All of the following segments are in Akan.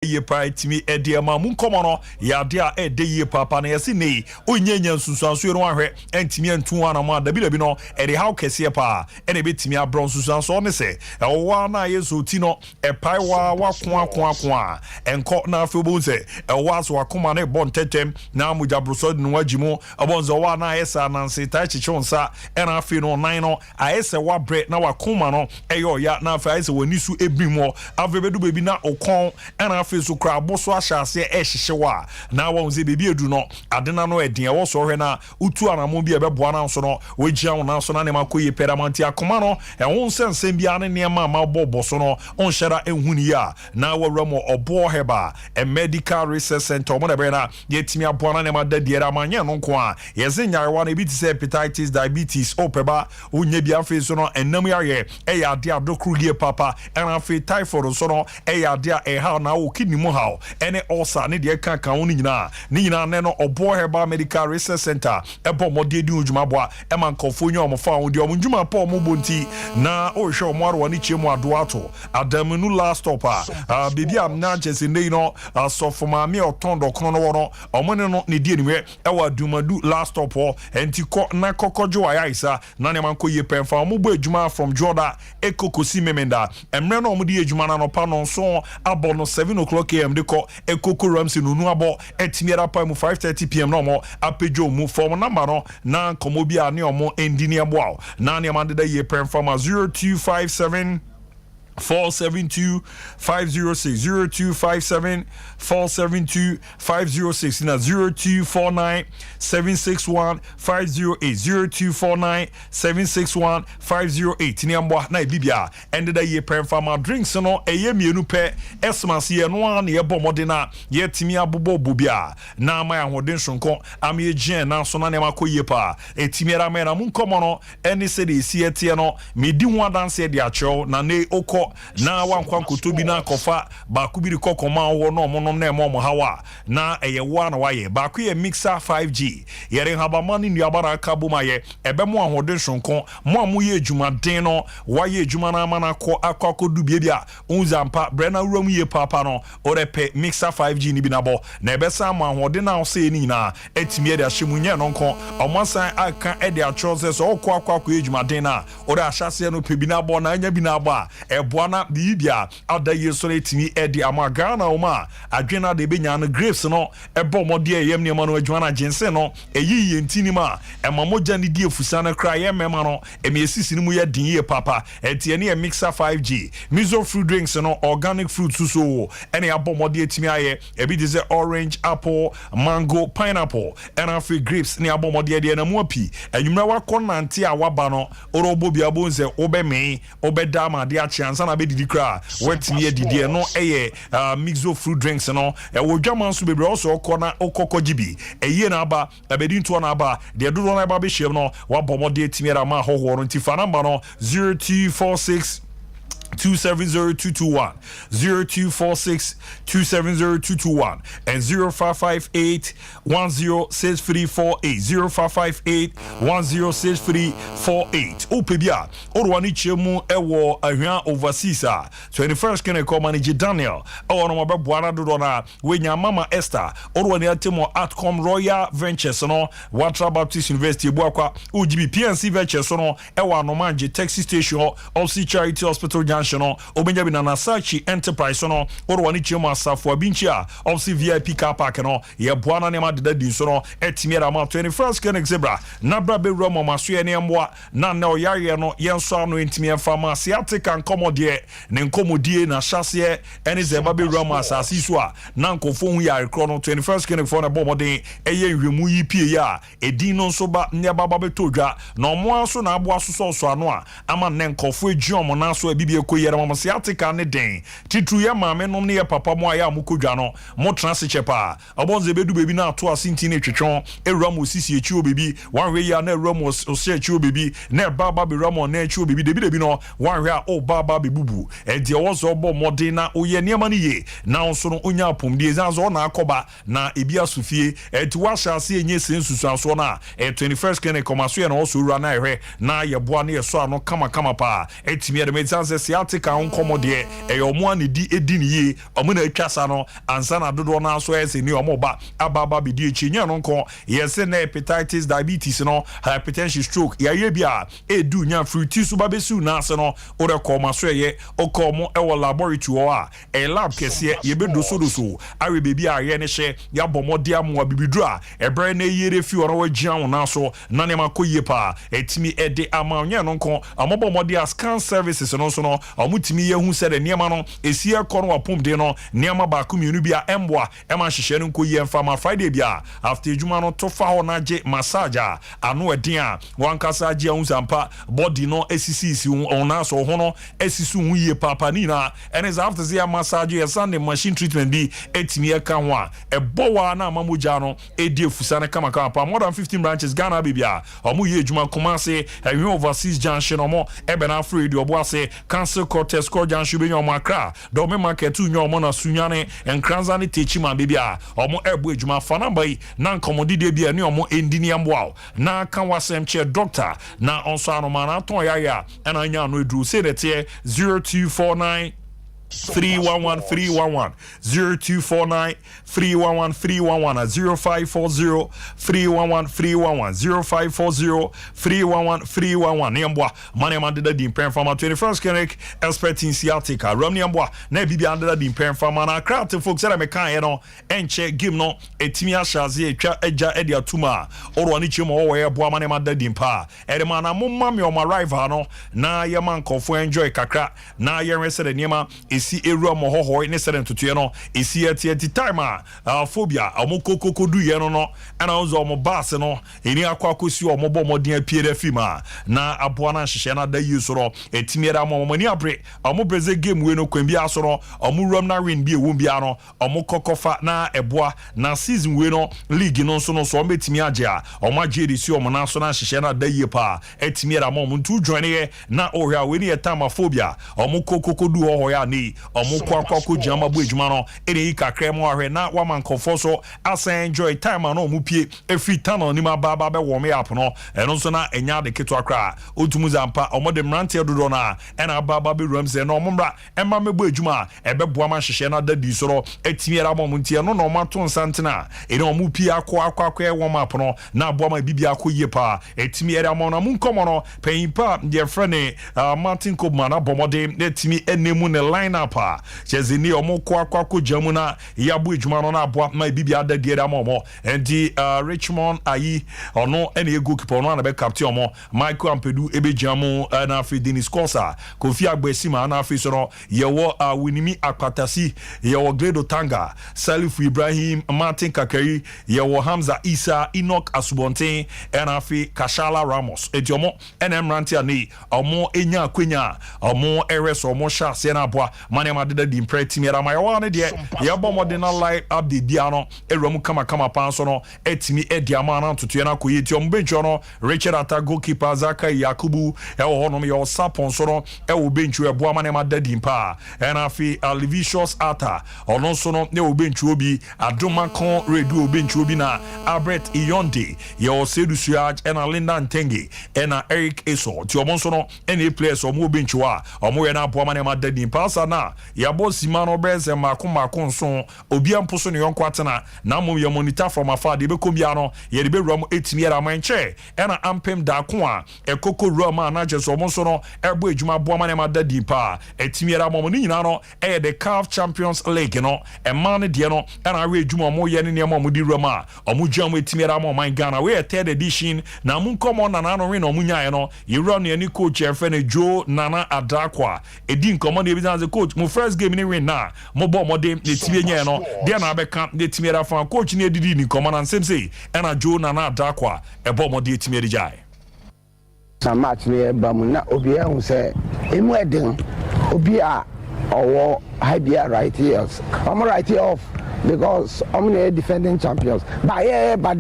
ye pa timi ede ma mu nkomo no ya de a ede ye papa na yesi nei onyenya nsusuanso no ahwe entimi antu ana ma da bi no ede how kese pa ene betimi abron nsusuanso ne se ewa na yeso ti no epai wa kwa enko na afebo se ewa so akoma na bon tetem na amuja broso no wagimo abonzo wa na yesa na nse ta chichonsa ena afi no nan no ayese wa bre na wakoma no eyo ya na afi ayese wanisu ebimo avebedu bebi na okon ena so kra boso ahase ehyehewa na wonze bebi edu no adena no eden e wo so hwe na utu anamo bi ebeboa na so no wagia wona so na ne makoye peramanti akoma no e won sensem bia ne nema ma bobo so no on shara ehuni ya na wawramo obo heba a medical research center mo na be na yetimi aboa na ne ma dadiera manya no nko a yeze nyarewa na bi ti say hepatitis diabetes opeba onye bia fe so no enam yaye e ya de adokrugie papa ena fe typhoid so no e ya de e ha na wo kidney mo how ene ulcer ne de kan woni nyina ne no obo heba medical research center ebo mo de di ujuma boa e man kofo nyu omo fa won de omo njuma pa omo bonti na o hwe omo aro ni chiemu ado ato adamunu last stopper baby am na chese nei no so for ma me otondo kono no wono omo ne no ne die niwe e wa dumadu last stop enti ko na kokojo ayaisa na ne man ko ye pen fa omo bo ejuma from Jordan ekokosi memenda emre no omo de ejuma na no pa no so abo no 7 am de ko ekoko ramsi no nu abo etimiera pa mu 5:30 pm no mo apejo mu form number no na komo bia ne omo engineer boa na ne man de ye pen fa 0257 472 506 0257 472 506 na 0249 761 508 0249 761 508 ni ambo na bibia ende da ye pen farmer drinks no eye mienu pe esmase ye no an ye bomode na ye timi abobo bobia na ma ahoden sonko am ye gen na so na ne makoye pa etimi ra me na mu nkomo no eni se de si etie no medi ho adanse de acho na ne oko na wankwan kotobi na kofa ba kubiri kokoma wo no mo na emo hawa na eye wa na waye ba ku ye mixer 5G yere haba mani nuabara kabo maye ebe mo ahoden sonko mo amu ye ejuma den no waye ejuma na ama na akodu bia unzampa brena wuram ye papa no orepe mixer 5G ni bi na bo na ebe sa mo ahoden na ose ni na etimi de ahyemunye no nko omosan aka e de atrose so okwa ejuma den na ore ahase no pebi na bo na anya bi na bo a eboa na bibia adaye so etimi edi amagana oma adwena de benya no grapes no ebo mode eyem ne ma no adwuma na jense no eyi ye ntini ma emamogya ne die fusa na kra ye mema no emesisi ni mu ye din ye papa etie ne mixer 5G miso fruit drinks no organic fruit so ene abo mode etimi aye ebi de say orange apple mango pineapple and afri grapes ne abo mode de na mu api enwumra wakonante a waba no orobo bia bonze obeme obeda ma de a chance na be didi kra wetimi edidi no eye mixo fruit drinks no e wodwaman so bebre also okona okokogibi eye na aba abedi nto na aba de dodo na aba be hye no wabomode etimi ra ma hoho no ntifa number no 0246 270221 0246 270221 and 0558 106348 0558 106348 opebia orwani chemu ewo ahwa overseas 21st can call manager Daniel no mabeboana dodo na wenya mama Esther orwani atemo Atcom Royal Ventures no Watra Baptist University buakwa UGB PNC Ventures no ewo anomanje taxi station also Charity Hospital Junction obenya bi na Nasachi Enterprise no orwani chemu asafo abinchia also VIP car park no ye boana ne ma deda din so no etimiera ma 21st can zebra na bra be romo maso ye ne mboa na na oyare no yenso ano entimia pharmacy atika nkomodie ne nkomodie na hyase ene zeba be romo asasi so a na nkofo hu yare kro no 21st can for na bomode eye nhwemu yi pie ya edin no so ba ne baba betodwa na omo aso na abo aso so ano a ama ne nkofo ejuomo na so abibie koyere mama siatika ne den titru ye maame no ne ye papa mo aya amukodwa no mo transe chepa obonze bedu bebi na ato asinti ne twetwon ewura mo sisi echi obebi wanwe ya na ewura mo ose echi obebi na baba be ewura mo na echi obebi debi no wanwe a o baba be bubu e de wozo obo mode na oye niema ne ye na onso no onya apomdie zanzo na akoba na ebi asufie eti wahase enye sensusu aso na 21st kene komaso ye na oso ewura na ehwe na ye boa na ye so ano kama pa etimi de medizanse sciatica on commodie e omo ani di edini ye omo na atwasa no ansa na dodo na so ese ni omo ba ababa bi di echinya no nko yese na hepatitis diabetes no hypertension stroke ya ye bia edu nya fruity so ba besu na ase no o de ko ma so ye o ko mo e wo laboratory o a e lab kese ye be do so awe bebi a ye ne hye ya bomode amwa bibidru a ebre na yere fi oro wagia wo na so na ne makoye pa etimi ede ama onye no nko amobomode a scan services no so no amutimi ye hu se de niema no esi ekọ no wapom de no niema ba ko mienu bia emboa ema hyehyɛ no nko ye mfa ma Friday bia after ejuma no to fa ho na je massage ano eden a wankasa je hu sampa body no esisi ona so ho no esisu hu ye papa ni na and is after the massage ye Sunday machine treatment bi etimi eka ho a ebowa na amamoja no edi efusa na kama pa more than 15 branches Ghana bibia omo ye ejuma Kumasi overseas junction omo ebe na afraid obo ase cancel cortes core junction be nyomo Accra do me market tu nyomo na sunyane enkranza ne techima bibia omo ebo ejuma fanamba yi na nkomodide bia ne omo endini amboa na kan wasem che doctor na onso anoma na ton yaya ena nya no edru say that 0249 311 311 0249 311 311 0540 311 311 0540 311 311 Niambwa mane mandeda dimpen fama 21st clinic expert in sciatica ram niambwa na bibi andeda dimpen fama na crowd folks that me kan no enche game no etimi ashaze etwa eja ede atuma oro ni chimo wo ye boa mane mandeda dimpa edema na momma me o ma rival no na ye man kofo enjoy kakra na ye rese de niema esi eru amohoho ne sere ntotoe no esi ati time a phobia amokokoko du ye no ana ozo omo bass no eni akwakosi omo bomoden apie da fima na aboa na hyehyɛ na da yisoro etimiera momani abre omo breze game we no kwambi asoro omo rom na win bi ewom bia no omo kokofa na eboa na season we no league no so omo etimi age a omo age resi omo na so na hyehyɛ na da yie pa etimiera mom ntu join ye na ohia we ni time phobia omo kokoko du ho ya ni omo kwakwa jama bu ejuma no ene kakra mo ahwe na waman kofo so asa enjoy time na omo pie every time ni ma baba be wo me app no eno so na enya de keto akra otumu zampa omo de mrante dodo na ena baba be rum se na omo mra emma me bu ejuma ebe boa ma hyehye na dadi soro etimiera mo ntie no na omo to nsantena ene omo pie akwa e wo map no na boa ma bibia akoye pa etimiera mo na munkomo no payimpa de frene Martin Kobman abomode etimi enemu ne line up chezini omo kwa jamu na yabu ejuma no na aboa ma bibia dadi era mo enti Richmond ayi ono ene ego keeper no na be captain omo Michael Ampedu ebe jamu na afi Dennis Kosa Kofi Agbesima na afi so no yewo Winimi Akpatasi yewo Gledo Tanga Salif Ibrahim Martin Kakari yewo Hamza Isa Enoch Asubonten na afi Kashala Ramos eti omo NM Rantia ni omo enya akwenya omo eres omo sha se na aboa mane ma deda di impreti mera ma yawa ne de ya bomode na live update dia no erum kama pan so no etimi ediama na ntoto na koye ti om bench no Richard Atta goalkeeper Zaka Yakubu e wo hono me sapon so no e wo bench e boa mane ma deda impa e na fi Alivicious Atta ono so no ne wo bench obi Adoma Kon Redu bench obi na Albert Iyonde ye o Sedu Suaj e na Linda Ntenge e na Eric Eso ti omo so no any players omo bench wa omo ye na boa mane ma deda impa sa na ya boss man obeze mako nso obi amposo ne yonko atena na mom ye monitor from afar de be komia no ye de be rum etimi era manche e na ampem da ko a ekoko rum na jeso mo so no ebo ejuma boa mane ma dadi pa etimi era mom ni nyina no e de CAF Champions League no e man de no e na we ejuma mo ye ne mom di rum a omo jam etimi era mom man Ghana we third edition na mun komo na no we no munyae no ye run ne coach e fe ne Joe Nana Adakwa edi nkomo ne bi coach mo first game ni win na mo bo mo de etimi nya no de na be kan de etimi era fan coach ne didi ni komo na nsem sei e na Joe Nana Adakwa e bo mo de etimi eri jai some match ne ba mu na obi e hu se emu eden obi a owo high right ears I'm right here off because I'm the defending champions but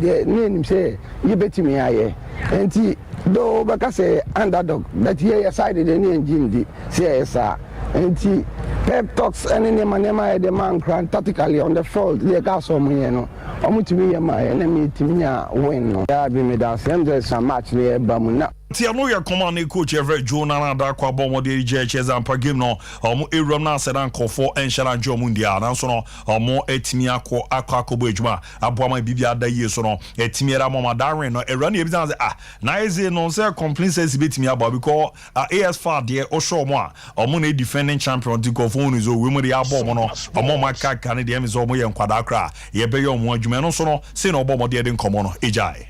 the name say you bet me aye enti do baka say underdog that here side the engine di say sir enti pep talks any nema the man grand tactically on the field they got some here no omutimi ya my enemy timi win no ya bi me da same some match ne ba mu na Tia no ya command coach every Jonah da kwa bomo de JHS and game no omo erum na sedan kofo enshara njo mundia na so no omo etimi akọ bo ejuma aboama bibia da yie so no etimi era mama darren no era na ebizan say na eze no say complain says betimi aba because AS4 de o show mo omo na defending champion di kofo no zo we mo de abo mo no omo maka kan de em zo mo ye nkwada kra ye be ye omo adwuma no so no say no obo mo de nkomo no ejai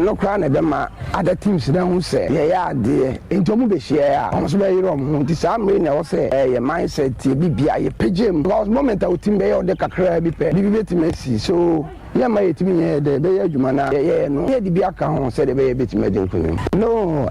no cry na dem other teams na who say yeah de into mu be share am so be yiro ti sam na wo say your mindset ti bibia ye pagem because moment I team be your de kakra bi pe bi betimesi so yeah my team ye de be adwuma na ye no ye di bi aka ho say de be betimedi nkonim no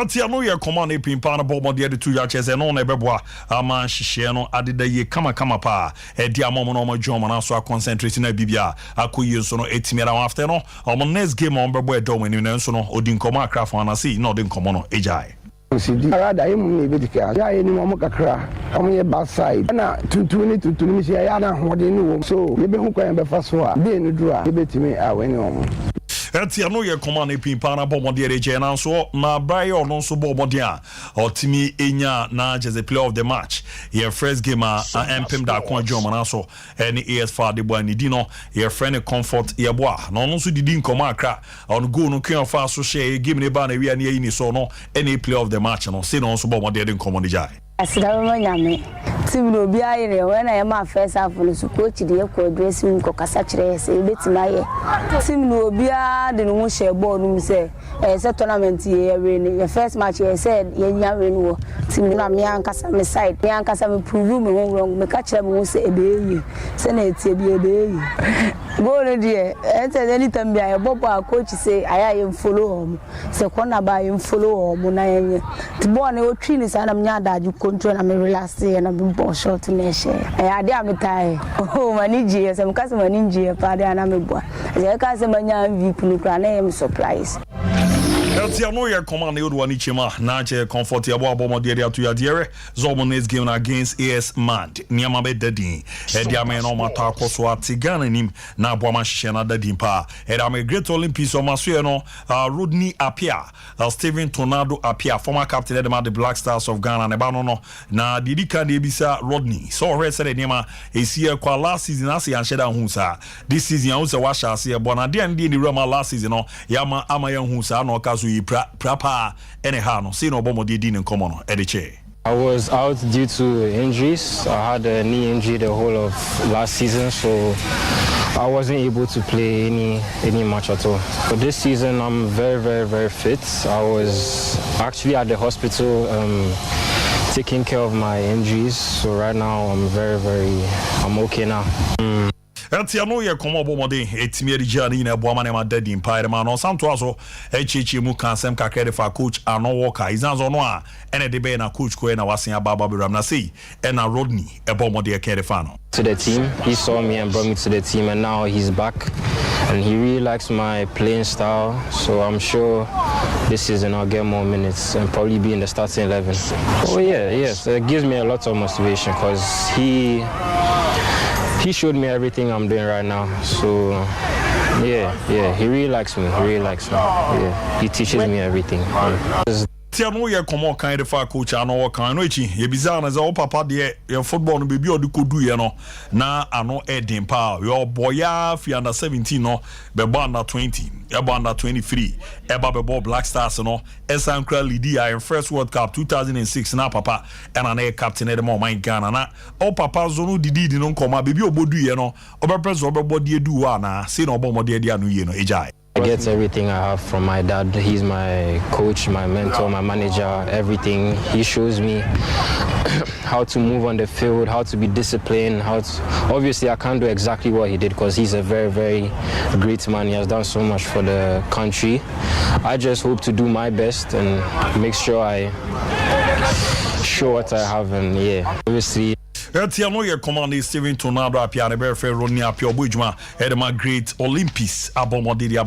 Tia no ye command pimpa na bomo de 2 ya chese no na beboa ama hihye no adeda ye kama pa e dia momo no jomo na so concentrate na bibia akoyi so no etimira after no omo next game on bebo e dom ni na so no odi nkomo akrafo na see no odi nkomo no ejai Arada him be dika ya ni mo kakra am ye back side na tuntuni mi se ya na hode ni wo so ye be hu kwan be fa so a be ni dura ye betimi a we ni omo Tia no ye command pimpa na bomo de reje na so na Brian no so bomo de a otimi enya na just play of the match ye first game empem da kwa jomo na so any AS4 de boa ni di no ye friend comfort ye boa no no so didi nkomo akra on go no kwen fa so share game ne ba na wi ani ni so no any play of the match no say no so bomo de nkomo ni jai Asidaro nyame team no bia ire when I am first half no so coach de ko dressing ko kasa kire se betima ye team no bia de no share ball no say say tournament ye win the first match ye said ye nya win wo team na me ankasa me side me ankasa me prove me wrong me ka kire me say ebe yi say na etie bi ebe yi go no de say anytime bia bobo coach say aya ye follow him say corner ba ye follow him na ye the ball na o twin say na me nya daju control na me relax na me ball shot na share ade am tie oh manage some case manage pa de na me boa e ka se manya vip no kra na am surprise Tia no ye command e odwa ni chema na che comfort ya bo mo de atu ya diere zomo next game against AS Mad niama be dadin e dia me no mata akoso atigana nim na abo ma hye na dadin pa e da me great Olympics o maso no Rodney Apia Steven Tornado Apia former captain of the Black Stars of Ghana ne ba no na didika de bisa Rodney so he said niama e si e kwa last season ase yan sheda hu sa this season hu sa wa sha ase e bona de ndi ni rema last season no yama ama yan hu sa no ka so prapa anyhow no see no bomo di nkomo no ediche. I was out due to injuries. I had a knee injury the whole of last season, so I wasn't able to play any match at all. But this season I'm very fit. I was actually at the hospital taking care of my injuries, so right now I'm okay now. Tia no ye komo bomode etimi eri na boama na ma dadin pa ma no santo aso echichi mu kansem kakere fa coach ano worker izanzo no a ene de be na coach ko na wasen ababa beram na sei na Rodney e bomode e kere fa no to the team. He saw me and brought me to the team, and now he's back and he really likes my playing style, so I'm sure this season I'll get more minutes and probably be in the starting 11. Oh yes, it gives me a lot of motivation because he showed me everything I'm doing right now. So yeah, he really likes me. Yeah, he teaches me everything. Tia no ye komo kan de fa coach ano wo kan no echi ye bizarre na za o papa de ye football no bebi odi kodu ye no na ano edin pa your boya fi under 17 no be under 20 e under 23 e ba be Black Stars no esankra leader in first World Cup 2006 na papa and na captain de mo man Ghana na o papa zo no didi no nkoma bebi obodu ye no obepres obebodi edu wa na say no obo mo de anu ye no ejai. I get everything I have from my dad. He's my coach, my mentor, my manager, everything. He shows me how to move on the field, how to be disciplined, obviously I can't do exactly what he did because he's a very great man. He has done so much for the country. I just hope to do my best and make sure I show what I have, and yeah, obviously Etia no ye command Steven Tornado apia ne be frɛ Ronnie apia obujuma edema great Olympics abomodiri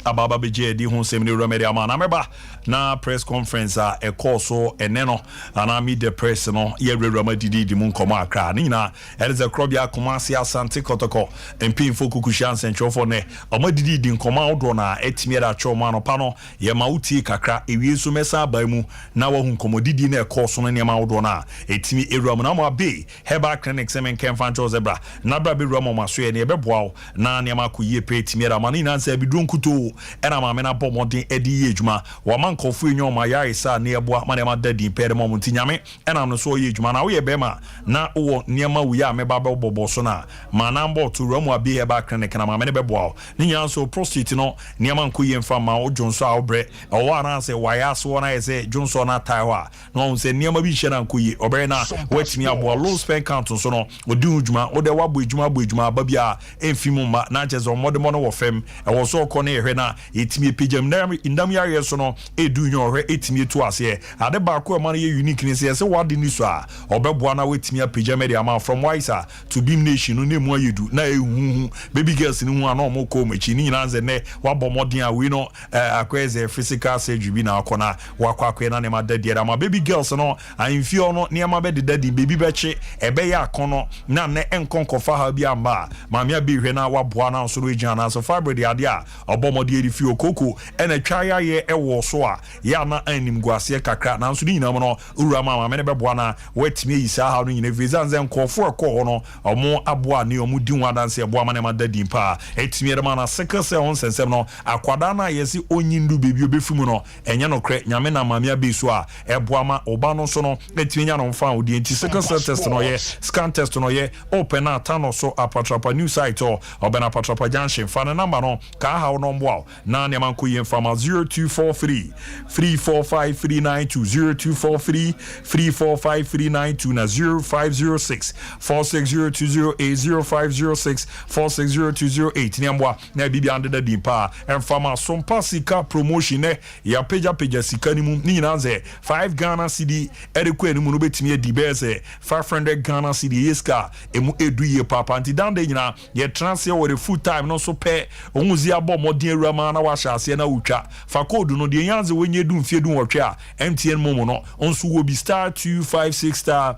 ababa beje di ho semni remedy ama na meba na press conference a call so eneno ana meet the press no ye rewrama di mu nkɔmɔ akra ni na it is a crobia komasi asante kotoko MP fokukushan sentrofo ne omadidi di nkɔmɔ odo na etimi da choma no pano ye mauti kakra ewie so mesa abamu na wo nkomodidi na call so no ne ma odo na etimi ewrama na mo abe heba clinic semen kemfa ncho zebra na bra be rwama maso ye ne beboa na ne ma koyie pe etimi da ma ni na nsa bi drunkuto ena ma me na bomodin edi ye adwuma wa man kofu enyo ma yare sa ne eboa ma ne ma dadi pe de mo ntinyame ena no so ye adwuma na wo ye bema na wo niema wo ya me ba be bobo so na ma na mbo to rwamu abi heba clinic na ma me ne beboa ni nya so prostate no niema nkoyie mfa ma wo jonso a obre o wa na se waya so na ye se jonso na taiwa no se niema bi hye na nkoyie obre na watimi aboa low spend count so no odi udwuma wo de wabo adwuma ba bia emfimu ma na jezo modemo no wo fem e wo so ko na ehwe na etimi pejam ndam yare so no edu nyo hwe etimi etu ase ade ba ko ma na ye unique ni se wade ni so a obeboa na wetimi apejam de ama from wiser to beam nation no nemu ayedu na ehuhu baby girls ni hu ana o ko machi ni nyina nze ne wabo modern a we no akweze physical surgery bi na akona wakwa na ne ma dadie da ma baby girls no amfio no ne ma be de dadie baby beche ebe ya akono na ne enkonkofa ha bi amba ma me abi hwe na waboa na so region na so fabre de ade a obomode eri fi okoko ena twa ya ye ewo so a ya na anim guase kakra na so ni nyina mo no ura ma me ne beboa na wetimi yisa ha no nyina visa nze nkofo ekọ no omo aboa ne omo di nwa danse eboa ma ne ma dadie pa etimi ere ma na sickle cell on sensem no akwada na yesi onyindu bebi obefimu no enye no kre nyame na ma me abi so a eboa ma oba no so no etimi nya no mfa odi enti sickle cell test no ye scan test no ye open na tano so apatrapa new site or obena patrapa junction fana number no ka ha no mboa na ne man koyi mfama 0243 345392 0243 345392 na 0506 460208 0506 460208 ne mboa na bibi ande da dimpa mfama Sompa sika promotion ne ya peja sika ni mu ni nanze 5 Ghana cedi edekwa ni mu no betimi edi beze 500 Ghana cedi yeska emu edu ye papa anti dande nyina ye transfer with full time no so pe onwuzi abo modin awurama na wa hyase na utwa fa code no de yanze wenye du mfie du wotwe a MTN momo no onso wo bi *256*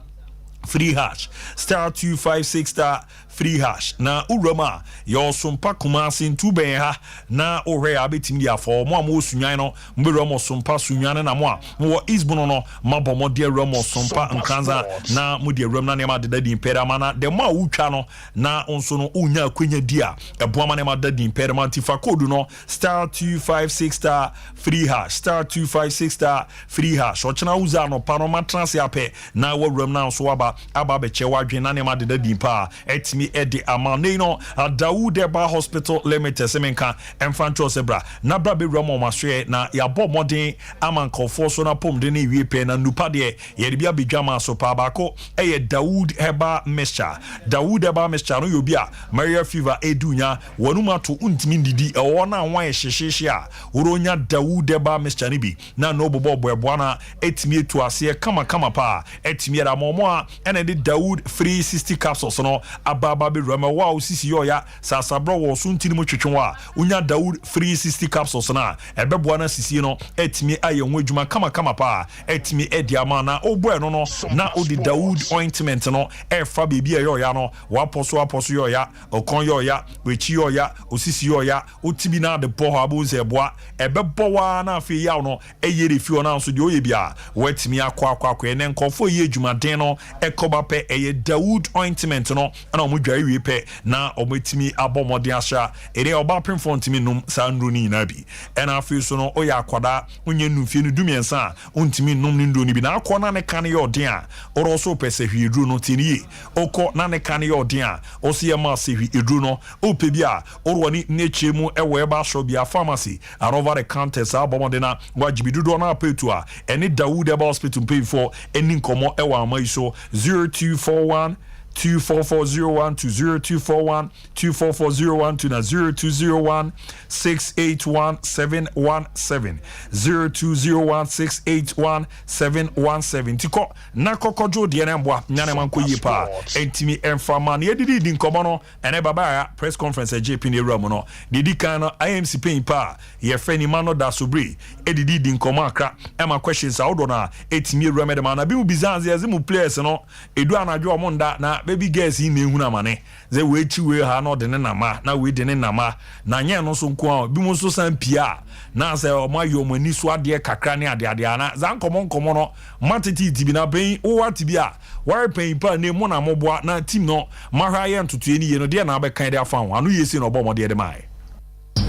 free hash *256* free hash na urama yo Sompa kumasi ntu ben ha na ohwe abetimi ya for mo am osunyan no mbere mo Sompa sunyan na mo a wo isbono no mabomo de ramo Sompa nkanza na mo de ram na ne ma de dadin pere mana de mo a utwa no na onso no unya akwenya di a ebo ama ne ma dadin pere man ti fa code no *256* free hash *256* free hash o chena uza no pa no ma transfer ape na wo ram na so aba be che wadwen na ne ma de dadin pa etimi edi amane no Dawood Eba Hospital Limited semenka emfancho sebra na bra be ramo maswe na ya bo modern amankofo so na pom de na wie pe na nupa de ye bia bedwama so pa bako eye Dawood Eba mixture no yobia malaria fever edunya wanuma to untimi ndidi e wona anwan hyehyehe a woronya Dawood Eba mixture ni bi na no bobo boeboa na etimi etu ase kama pa etimi era momo a ene de Dawood 360 capsules no ababa be rama wa osisi yo ya sasabro wo so ntini mo twetwenwa unya Dawood 360 capsules na ebeboa na sisi no etimi aye ho adwuma kama pa etimi ediama na obo eno no na odi Dawood ointment no efa bebi yo ya no waposo yo ya okon yo ya wechi yo ya osisi yo ya otibi na de po ha bo ze boa ebeboa na afi ya no eyere fi ona so de oye bia wetimi akwa ene nkofo ye adwuma den no ekoba pe eye Dawood ointment no ana omo dware wie pe na ometimi abomode asha ere oba pemfo ntimi num sandro ni na bi ena afi so no oya akwada onye numfie no dumiensa ontimi num ni ndo ni bi na akona ne kan ye odin a oro so pese hwiedru no tiniye okọ na ne kan ye odin a osie ma se hwiedru no opebi a oro ni nechemu ewe ba so bia pharmacy arova the counter abomode na wajibidudo na apetu a ene Dawood Eba Hospital pay for eni nkomo ewa amai so 0241 24401 to 0241 24401 to 0201 681 717 0201 681 717 tiko na kokojo de na mboa nyane manko yi pa entimi enfama na yedidi di nkomo no ene baba ya press conference JP ne room no didi kan no IMC pen pa ye freni mano da sobri edidi di nkomo akra e ma questions awodo na etimi room de ma na bi mu bizanze azimu players no edu anadwo omonda na baby girls in the Hunamane. They wait to wear her not in Nama, now we didn't Nama, Nanya no so qua, Bimuso San Pia, Nasa or my Yomani Swat dear Cacrania Diana, Zancommon Comono, Matiti Tibina Bay, or Tibia, where paying per name Mona Moboa, na team no, Marayan to 20 and dear Nabe kind of found one year in Obama dear Mai.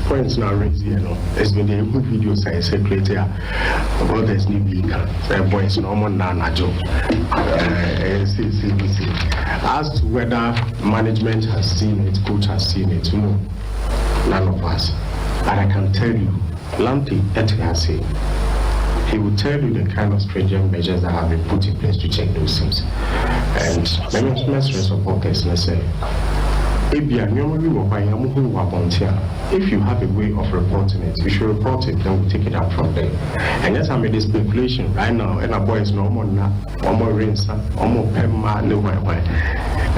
Points now raised here, no. There's been a good video I circulated about this new league. Points no more than a job. As to whether management has seen it, coach has seen it, no, none of us. But I can tell you, Lamptey has seen. He will tell you the kind of stringent measures that have been put in place to check those things. And management supporters, let's say. If you have a way of reporting it, you should report it, then we take it up from there. And yes, I made this speculation right now, and our boys no more now, or more rinse, or more pemma, no way.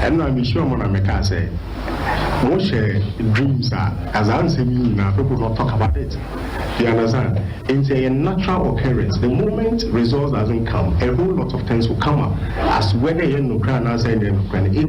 And I'm sure I'm going to make us say, most dreams are, as I'm saying now, people don't talk about it. You understand? It's a natural occurrence. The moment results doesn't come, a whole lot of things will come up. As whether you're no grand, as it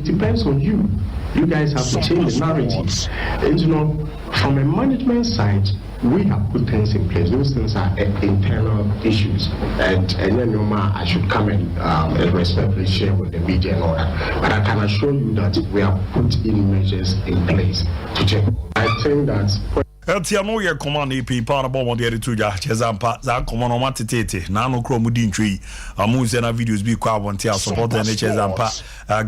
depends on you. You guys have to change the narrative. And you know, from a management side, we have put things in place. Those things are internal issues. And then I should come and respectfully share with the media and all that. But I can assure you that we have put in measures in place to check. I think that Etiano ye command EP pana bomb de tuja chezampa za command o matete na no kro mu di ntwi amunze na videos bi kwa bonte support na chezampa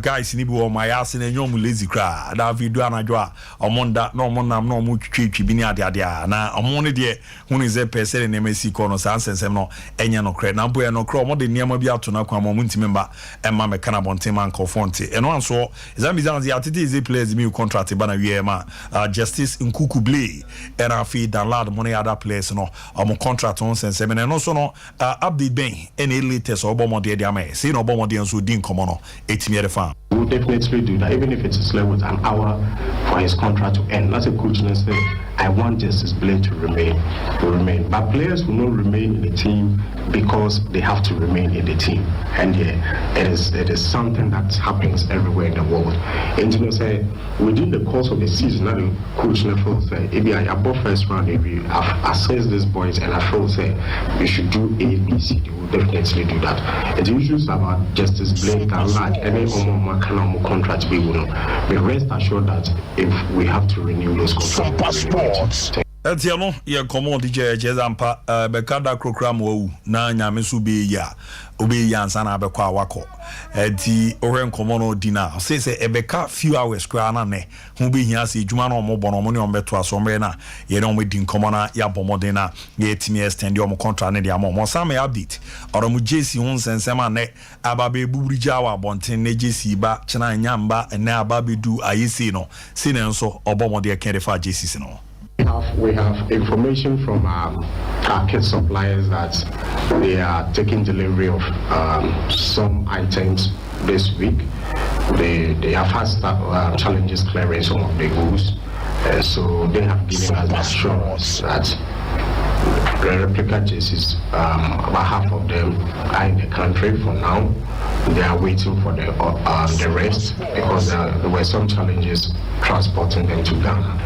guys ni bi wo my ass na nyom lazy kra da video anadwo a omonda na omonam na omu twitwi bi ni ade na omone de hunu ze person na mesi ko no sansensem no enye no kra na boye no kra omode niam bi ato na kwa mo ntime mba emma me kana bonte man ko fonte eno anso zamizanzi atete ze players mi contract ba na wie ma Justice Nkuku Blay and I feed download money other place no contract on sense and also no update ben any latest Obama de Diame say no Obama de so din come no etimi the farm. We'll definitely do that, even if it's a with an hour for his contract to end. That's a coach and say, I want Justice Blade to remain. But players will not remain in the team because they have to remain in the team. And it is something that happens everywhere in the world. And you know, say within the course of the season, now the coach never say, if I above first round, if you have assessed these boys and I feel say you should do A, B, C, D, will definitely do that. And the issues about Justice Blade can large any more contract we will be rest assured that if we have to renew those contracts. Etiano ye komo DJ Jezampa bekada krokram wo na nyame so be ya obe ya ansa na abekwa awako eti oren komo no dina say ebeka few hours kra na ne hu be hia se djuma na omo no mo ne ombeto asomre na ye no medin komo na ya bomoden na ye timi extend your contract ne dia mo sam update oromu JC hun sensema ne ababe buburija wa bonten ne JC ba chena nyamba na ababe du ayesi no se ne nso obomode ken fa JC no. We have information from our kit suppliers that they are taking delivery of some items this week. They have had challenges clearing some of the goods, so they have given us the assurance that the replica jerseys, about half of them are in the country for now. They are waiting for the rest because there were some challenges transporting them to Ghana.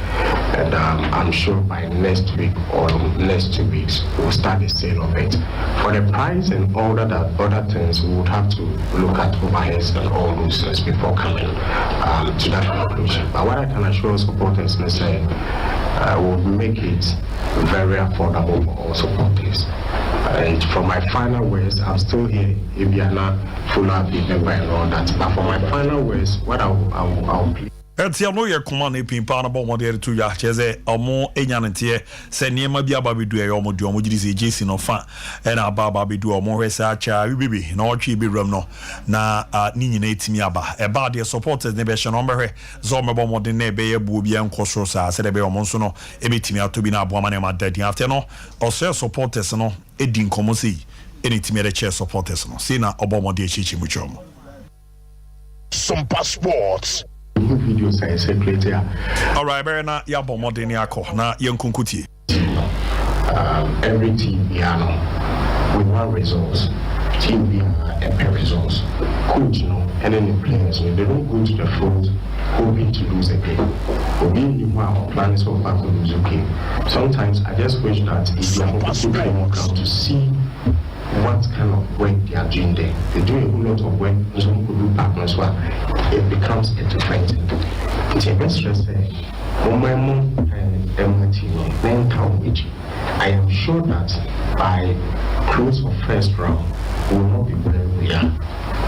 And I'm sure by next week or next 2 weeks we'll start the sale of it. For the price and all other things, we would have to look at overheads and all those things before coming to that conclusion. But what I can assure supporters is that we'll make it very affordable for all supporters. And for my final words, I'm still here. If you are not full of member and all that, but for my final words, what I'll please. Etia no ye command e pimpa na bo modere to ya cheze omo enyanete se niema bia ba bedu e omo du omo gidi se jesi no fa e na ba bedu omo hwese acha bibi na otwe bi ram no na ni nyina etimi aba e ba de supporters ne be hye no mbehwe zo mebo modern na be ye bu bia nkoso sa se de be omo nso no e betimi atobi na aboama na ma dadi after no ose supporters no edi nkomo sei enitimi e che supporters no se na obomode echichi mu chomo Sompa Sports. Videos are circulated. All right, Berna, ya bomode ni akọ na yenkunkuti. Every team, with one results. Team be a pair results. Coach, and then the players, they don't go to the field hoping to lose a game. Or being the one or planning so far to lose a game. Sometimes I just wish that if you have a good training ground to see what kind of work they are doing there. They do a whole lot of work, some could do partners well. It becomes a different thing. It's a best stress I am sure that by close of first round we will not be where we are.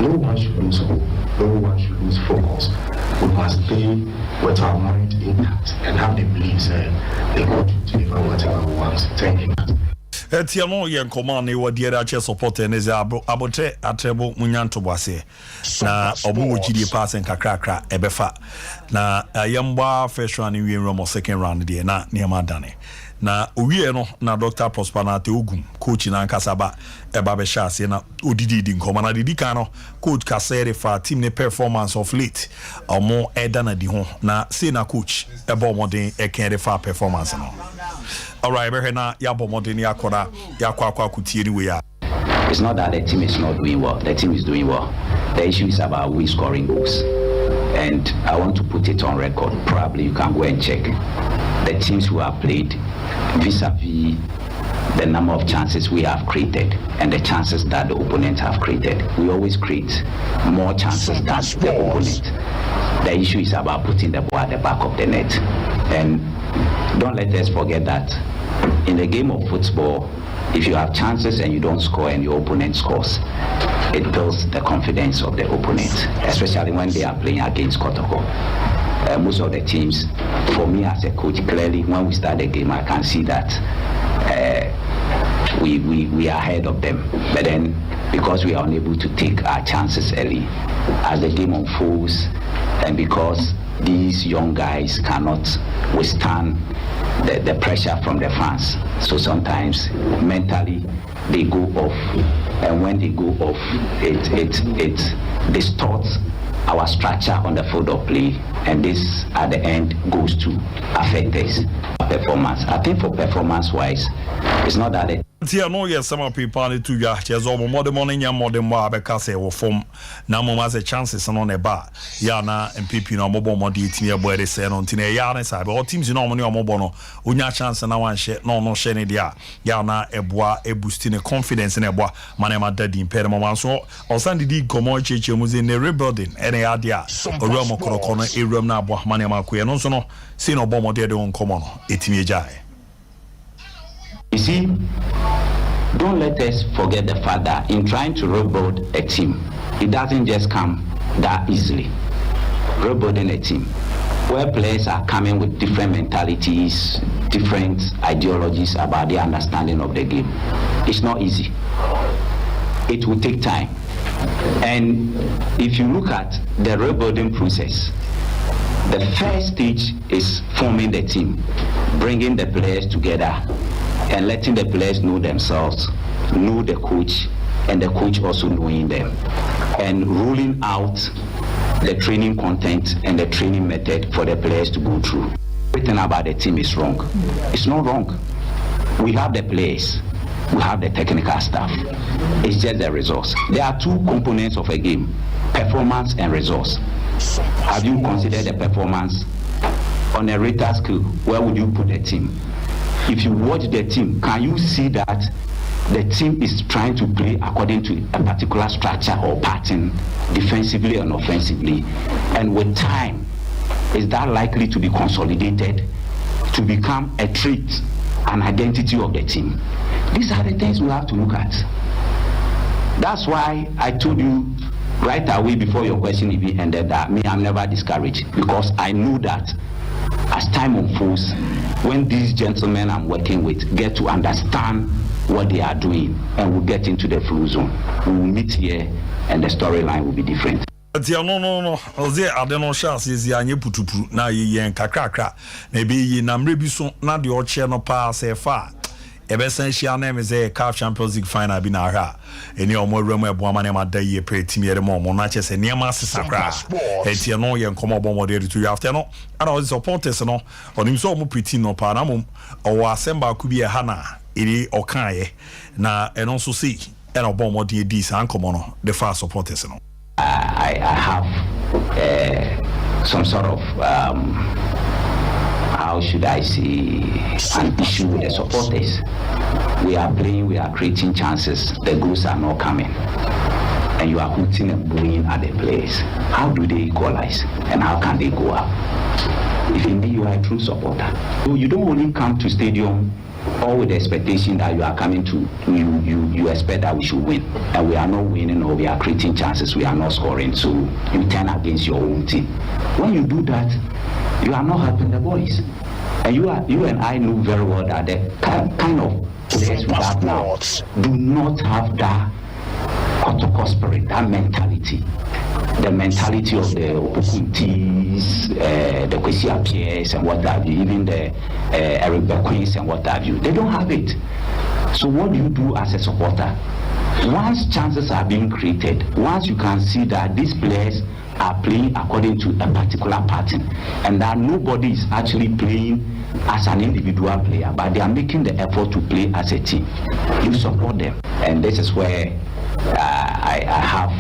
No one should lose hope, no one should lose focus. We must stay with our mind intact and have the beliefs they go to deliver whatever we want. Thank you. Etia no ye command e wodi era che supporter ne za abotre atrebo munyanto boase na obo wogidi pass nkakrakra ebefa na yemba first round we room second round de na niam adane na owie no na Dr. Prosper na Teogum coach na nkasaba eba be sha ase na odidi nkoma na didi kan no coach kasere fa team ne performance of late omo eda na di ho na say na coach eba omodin e kan fa performance no. All right, Berna, yabo modeni akora yakwa kutie anyway. It's not that the team is not doing well. The team is doing well. The issue is about we scoring goals. And I want to put it on record. Probably you can go and check the teams who have played vis-a-vis the number of chances we have created and the chances that the opponent have created. We always create more chances than the opponent. The issue is about putting the ball at the back of the net. And don't let us forget that in the game of football, if you have chances and you don't score and your opponent scores, it builds the confidence of the opponent, especially when they are playing against Kotoko. Most of the teams, for me as a coach, clearly when we start the game, I can see that we are ahead of them. But then, because we are unable to take our chances early, as the game unfolds, and because these young guys cannot withstand the pressure from the fans, so sometimes mentally they go off, and when they go off, it distorts our structure on the field of play, and this at the end goes to affect this performance. I think for performance wise, it's not that Tia no ye some people to ya chezo mo modern morning ya modern wa beka se wo form na mo ma se chances no ne ba ya na MPP no mo bo mo di timi e bo de se no ntine ya na sa be all teams no mo ne mo bo no onya chance na wan hye no no hye ne dia ya na eboa e boost ne confidence ne eboa mane ma dadi mpere mo man so osande di gomo cheche mu ze ne rebuilding ene ya dia oro mo koroko no ewram na eboa mane ma ko ye no so no se no bo mo de won komo no etimi ejae. You see, don't let us forget the fact that in trying to rebuild a team, it doesn't just come that easily. Rebuilding a team where players are coming with different mentalities, different ideologies about their understanding of the game, it's not easy. It will take time. And if you look at the rebuilding process, the first stage is forming the team, bringing the players together, and letting the players know themselves, know the coach, and the coach also knowing them, and ruling out the training content and the training method for the players to go through. Everything about the team is wrong. It's not wrong. We have the players, we have the technical staff. It's just the results. There are two components of a game, performance and results. Have you considered the performance on a Richter scale? Where would you put the team? If you watch the team, can you see that the team is trying to play according to a particular structure or pattern, defensively and offensively? And with time, is that likely to be consolidated to become a trait, an identity of the team? These are the things we have to look at. That's why I told you right away before your question even ended, that me, I'm never discouraged, because I know that as time unfolds, when these gentlemen I'm working with get to understand what they are doing and will get into the flow zone, we will meet here and the storyline will be different. No. Oze adeno chance is anye putupuru na ye kakrakra na be yi na mre bi so na de oche no pa se fa ebe san hia na me say CAF Champions League final bi na ha eni omo remu ebo amane ma da ye pre team ye mo na che se niam asesa kra etie no ye nkomo bo mo de to after no and all supporters no onim so omo pretty no pa na mom o asemba ku bi e ha na iri okaye na eno so see and obo mo de di san komo no the fast supporters no. I have some sort of how should I say, an issue with the supporters. We are playing, we are creating chances, the goals are not coming, and you are hooting and booing at the players. How do they equalize, and how can they go up? If indeed you are a true supporter, so you don't only come to stadium all with the expectation that you are coming to, you expect that we should win, and we are not winning, or we are creating chances, we are not scoring, so you turn against your own team. When you do that, you are not helping the boys, and you and I know very well that the kind of players we have now do not have that Kotoko spirit, that mentality. The mentality of the Opukuntis, the Kwesi Apies and what have you, even the Eric Bequins and what have you, they don't have it. So what do you do as a supporter? Once chances are being created, once you can see that these players are playing according to a particular pattern, and that nobody is actually playing as an individual player, but they are making the effort to play as a team, you support them. And this is where I have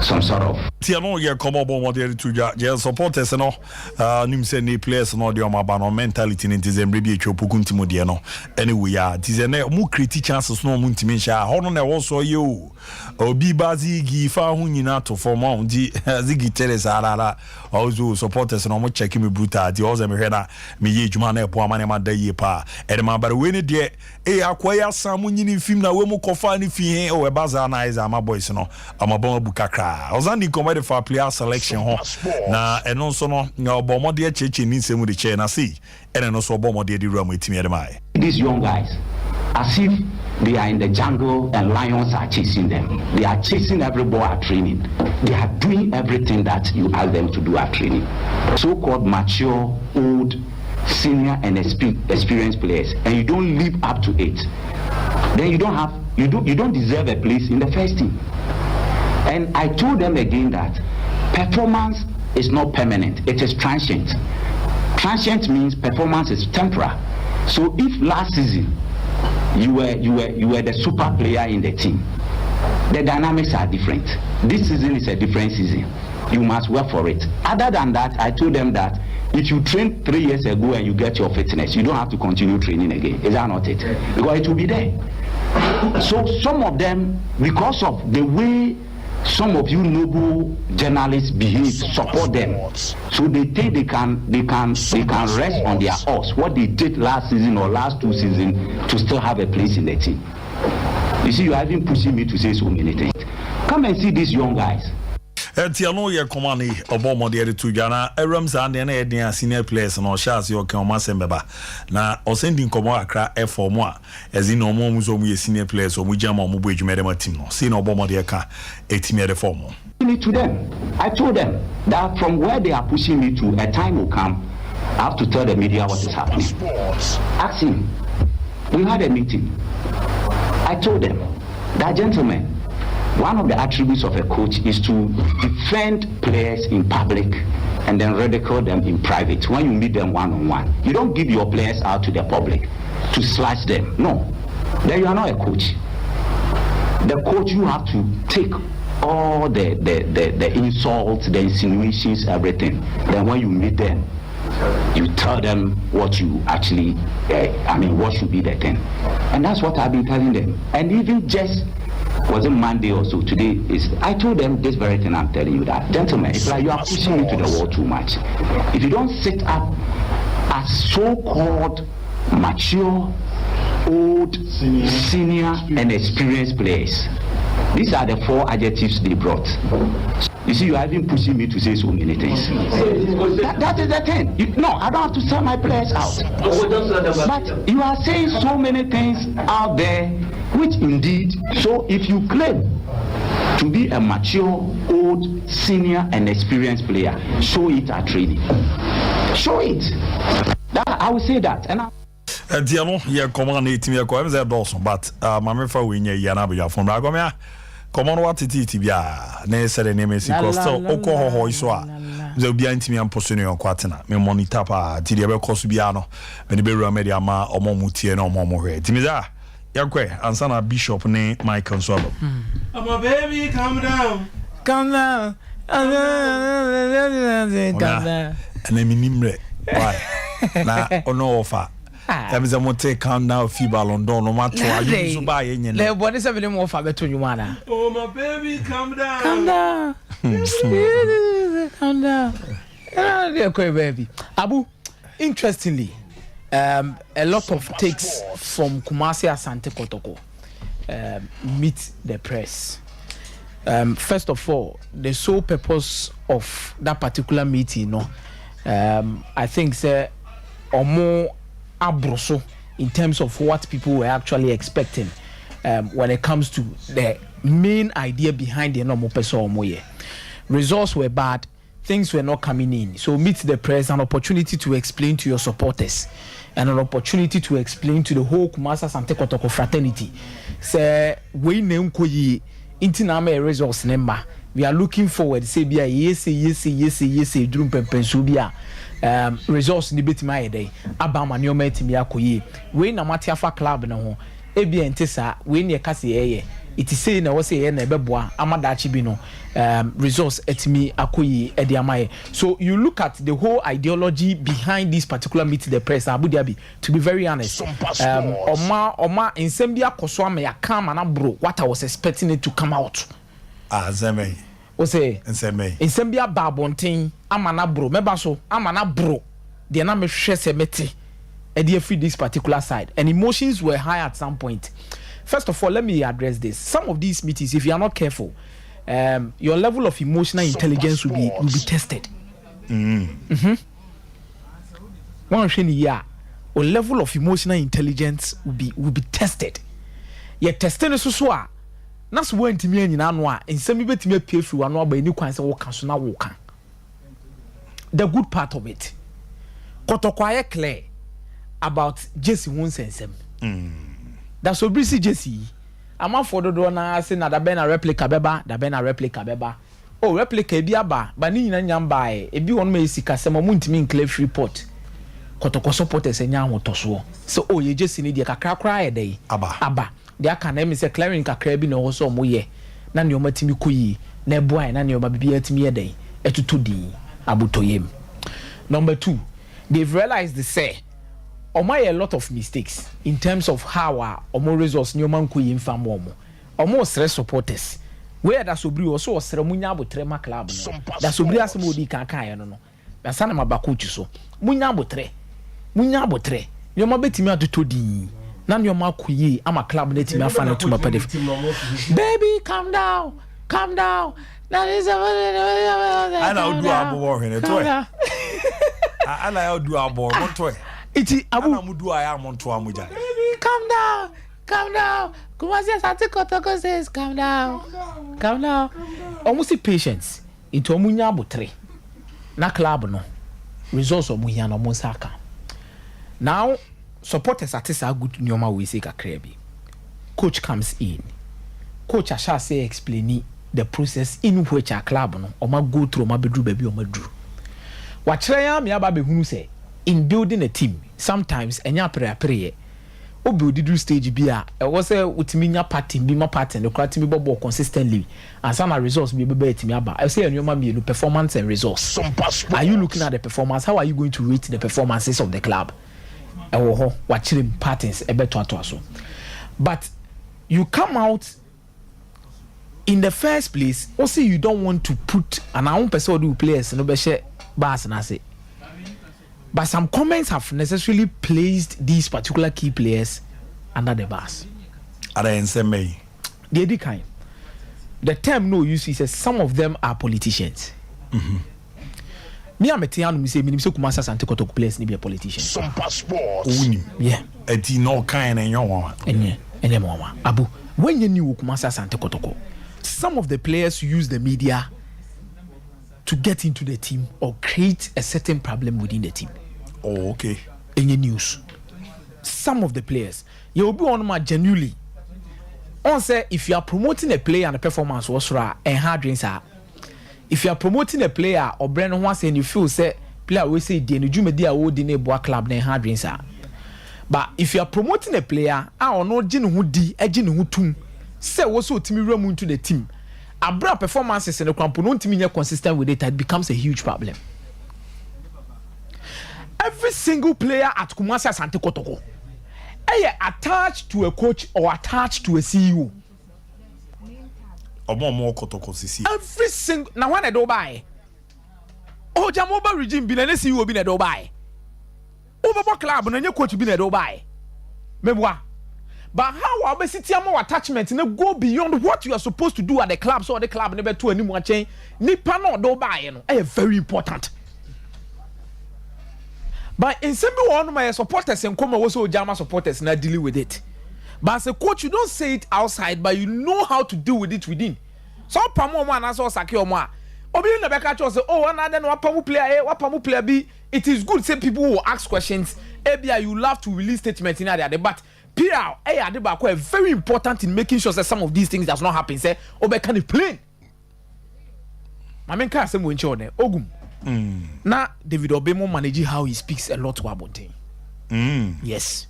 some sort of Tiano ye come up on the to ya supporters no nim say ni players no de omaba no mentality ni tizem rebi echopukuntimo de no anyway ya tizene mu create chances no mu ntimi sha hono na wo so ye o obi bazi gi fa hu nyina to form on di zigi teles arara ozo supporters no mo check me brutal di ozo me hwe na me ye djuma na epo amane ma da ye pa e ma bare we ni de akwaya sam nyini film na we mu kofa ni fi o e baza na iza ama boys no amabon abu kakra ozandi come for player selection ho na eno so no obomode cheche ni nsemu de che na see ene no so obomode de ram etimi ede mai. These young guys, as if they are in the jungle and lions are chasing them. They are chasing every ball at training. They are doing everything that you ask them to do at training. So-called mature, old, senior and experienced players, and you don't live up to it, then you don't deserve a place in the first team. And I told them again that performance is not permanent, it is transient. Transient means performance is temporary. So if last season you were the super player in the team, the dynamics are different. This season is a different season. You must work for it. Other than that, I told them that if you trained 3 years ago and you get your fitness, you don't have to continue training again. Is that not it? Because it will be there. So some of them, because of the way some of you noble journalists behave, support them. So they think they can rest on their horse, what they did last season or last 2 seasons, to still have a place in the team. You see, you are even pushing me to say so many things. Come and see these young guys. Tiano ye komani obomode to Ghana Erams and the senior players no chance your Sembeba. Na osending komo akra for moi as in no more muzo mu senior players or mujama mu bejumere team no. See no obomode ka etimere form. To them, I told them that from where they are pushing me to, a time will come I have to tell the media what is happening. Ask him. We had a meeting. I told them that, gentlemen, one of the attributes of a coach is to defend players in public and then ridicule them in private when you meet them one-on-one. You don't give your players out to the public to slice them. No. Then you are not a coach. The coach, you have to take all the insults, the insinuations, everything. Then when you meet them, you tell them what you actually, what should be the thing. And that's what I've been telling them. And even just, was it Monday or so, today I told them this very thing I'm telling you, that, gentlemen, it's like you are pushing me to the wall too much. If you don't sit up as so-called mature, old, senior and experienced players, These are the 4 adjectives they brought. You see, you are even pushing me to say so many things. That is the thing. No, I don't have to sell my players out. But you are saying so many things out there, which indeed, so if you claim to be a mature, old, senior, and experienced player, show it at training. Show it. I will say that. And Diano, yeah, come on, 8 me, I'm there, Dawson, but my friend, we need Yana from Ragomia. Come on, what it is, Tibia, necessary name is Costa, Oko, Hoiswa. They'll be anti me and Posino on Quatina, me money tapa, Tidia Cosubiano, and the Beru Media Ma, or Momuti and Momo. Timida, Yakwe, and son of Bishop name Michael Swallow. I'm a baby, calm down. Calm down. Calm down. And then Nimre. Why? Now, no offer. I'm going to take calm down fever London, no matter what you buy in your what is everything more for between you, Mana? Oh, my baby, calm down. Calm down. Calm down. Okay, baby. Abu, interestingly, a lot of takes from Kumasi Asante Kotoko meet the press. First of all, the sole purpose of that particular meeting, I think, say, or more abroso in terms of what people were actually expecting when it comes to the main idea behind the normal person. Results were bad, things were not coming in. So meet the press, an opportunity to explain to your supporters and an opportunity to explain to the whole Kumasa Sante Kotoko fraternity. Say we name koyi intiname results number. We are looking forward. Say be yes, drum pensubia. Results ni beti ma yede abama ni oma etimi akoyi we na matiafa club na ho ebi entesa we ne kase yeye iti say na wo say ye na ebeboa amadachi bi no results etimi akoyi edi amaye. So you look at the whole ideology behind this particular meeting the press Abu Dhabi, to be very honest, oma nsem bi akoso ama ya kama na bro what I was expecting it to come out Zeme o say nsem bi ababonten amana bro meba so amana bro de na me hwehwe se meti e dey free this particular side, and emotions were high at some point. First of all, let me address this. Some of these meetings, if you are not careful, your level of emotional intelligence will be tested. One thing here, your level of emotional intelligence will be tested. You testing so that's when to me and Anwa and some bit me pay through Anwa by new kinds of work so now walk. The good part of it. Kotokwaya clear about Jesse Wonsensem. That's so busy Jesse. I'm out for the door now saying that a replica beba. Oh, replica biaba, but ni nyam by a be one may see Casama Muntimin Cliff report. Kotoko supporters and Yam Toso. So, oh, you just need your cry a day. Abba. The academy is a clearing crabbing also moye. None your matimi kui, ne boy, none your baby at me a day. Etutudi, Abutoyim. Number 2, they've realized the say, a lot of mistakes in terms of how more results new man kui infam womo. Almost stress supporters. Where that's obri also was Ramunya Butrema club. That's obria some woody can't no. That's an abacuchi so. Munya Butre. Your mabeti me to di. None your makuyi, I'm a club letting me fan to my pedif. Baby, calm down. That is I know do our war in a toy. I know do our war, one toy. It's Abu do I am on to Amuja. Baby, calm down. Kumasi Asante Kotoko says, calm down. Almost patience. Into Munya Butre. Na club no. Results of Muyana Mosaka. Now, supporters at this are good nyoma we say kakrebi. Coach comes in. Coach Asha say explain the process in which a club no or ma go through ma bedru baby or ma dru. What try me aba be hunu say in building a team sometimes enya prayer o build do stage bia e wo say utimi nya party bi ma party no kwati mi bobo consistently and some results be etimi aba I say nyoma me performance and results. Are you looking at the performance? How are you going to rate the performances of the club? Watching patterns a better so. But you come out in the first place, also you don't want to put an own person who players no be share bars and I say. But some comments have necessarily placed these particular key players under the bus. Are they in same way? They kind. the term no use, he says some of them are politicians. Me am Etiano say me Kumasi Asante Kotoko players ni be a politician. Sompa sports. Yeah. Eti no kind and young one. Enye mama. Abu, when you knew Kumasi Asante Kotoko, some of the players use the media to get into the team or create a certain problem within the team. Oh, okay. Enye news. Some of the players, you will be on my genuinely. On say if you are promoting a player and a performance was right and hard drinks are. If you are promoting a player or brand once and you feel say player we say the media would in a boa club then hard drinks are. But if you are promoting a player, I no jin who di ejin who tum say was so timi room into the team. A bra performances in the component team consistent with it becomes a huge problem. Every single player at Kumasi Asante Kotoko attached to a coach or attached to a CEO. Every single now when I do buy oh Jamoba regime be na CEO be na do buy Oba club na coach be na do buy mebwa but how obesity am attachment na go beyond what you are supposed to do at the club so the club never to animu chain nipa no do buy no very important. But in some one my supporters and come also Jama supporters na dealing with it. But as a coach, you don't say it outside, but you know how to deal with it within. So, Pamo man, as also Sakio Ma. Obi in the back say, oh, another no Pamu player, what Pamu player be. It is good, say people will ask questions. Ebia, you love to release statements in there, but PR, very important in making sure that some of these things does not happen. Say, Obe can play. My main car, some winch on there. Ogum. Now, David Obemo manage how he speaks a lot to Abonte. Yes.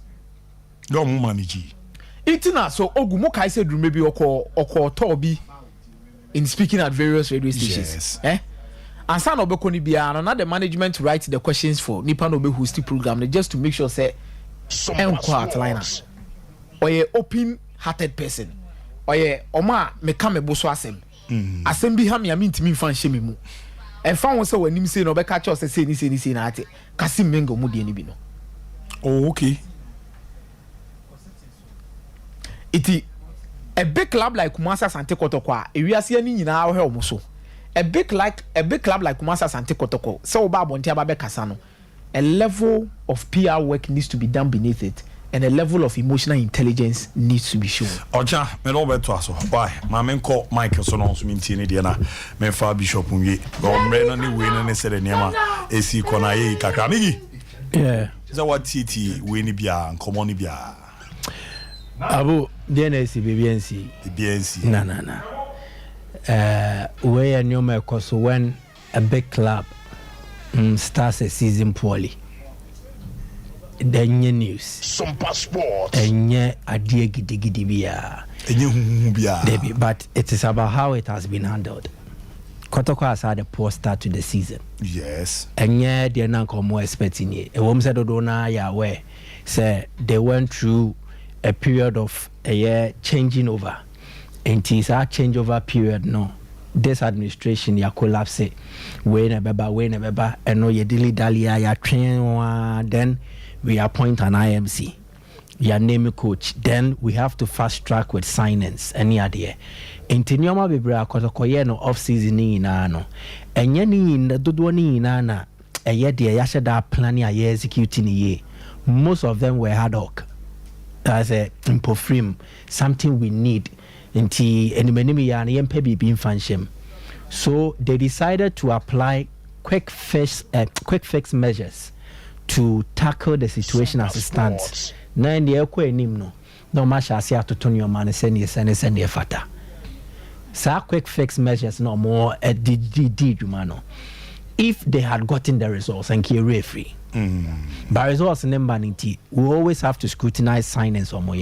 Don't manage. Itina so Ogumo kai said maybe oko Toby in speaking at various radio stations. Yes. And san obeko ni bia na the management write the questions for nipa no be host program just to make sure say quiet line. Oye open hearted person. Oye oma meka mebo so asem. Asem bi ha me ntimi fan hye me mu. E fa won say wanim say no be ka cho say ni na ate. Kasim mengo mu de ni bi no. Oh, okay. Iti a big club like Kumasi Asante Kotoko ewiase ani nyina wo he so a big club like Kumasi Asante Kotoko so ba bonte ababe kasa no a level of PR work needs to be done beneath it and a level of emotional intelligence needs to be shown. Oja me no beto aso why ma men call Mike so no so mintie ne de na me fa bishop nwie go mre na ne we na ne sere niam esi kona ye kakra migi yeah is that what titi we ni bia nkomo ni bia Abu DNC BBNC. No. Where new because when a big club starts a season poorly, then news. Sompa sports. Enye adie gidi bia. But it is about how it has been handled. Kotoko has had a poor start to the season. Yes. Enye they na more expecting it. E wom said do na ya where say they went through a period of a year changing over. And it's our changeover period no. This administration ya collapse when a beba and no ye dilly dally ya train then we appoint an IMC. Ya name a coach. Then we have to fast track with signings any idea. Intinioma bibra kotokoye no off season ni na no. Enye ni na dodo ni na a year de yasha da plan ya executing ye. Most of them were ad hoc. As a impofrim, something we need inti enemy ya yempe bibi infanshim. So they decided to apply quick fix measures to tackle the situation as it stands. Na ndi ekwe nimno no masha asi atotonyo man send fata. Sa quick fix measures no more at the if they had gotten the results and referee. But results in Mbaniti, we always have to scrutinize signings or more.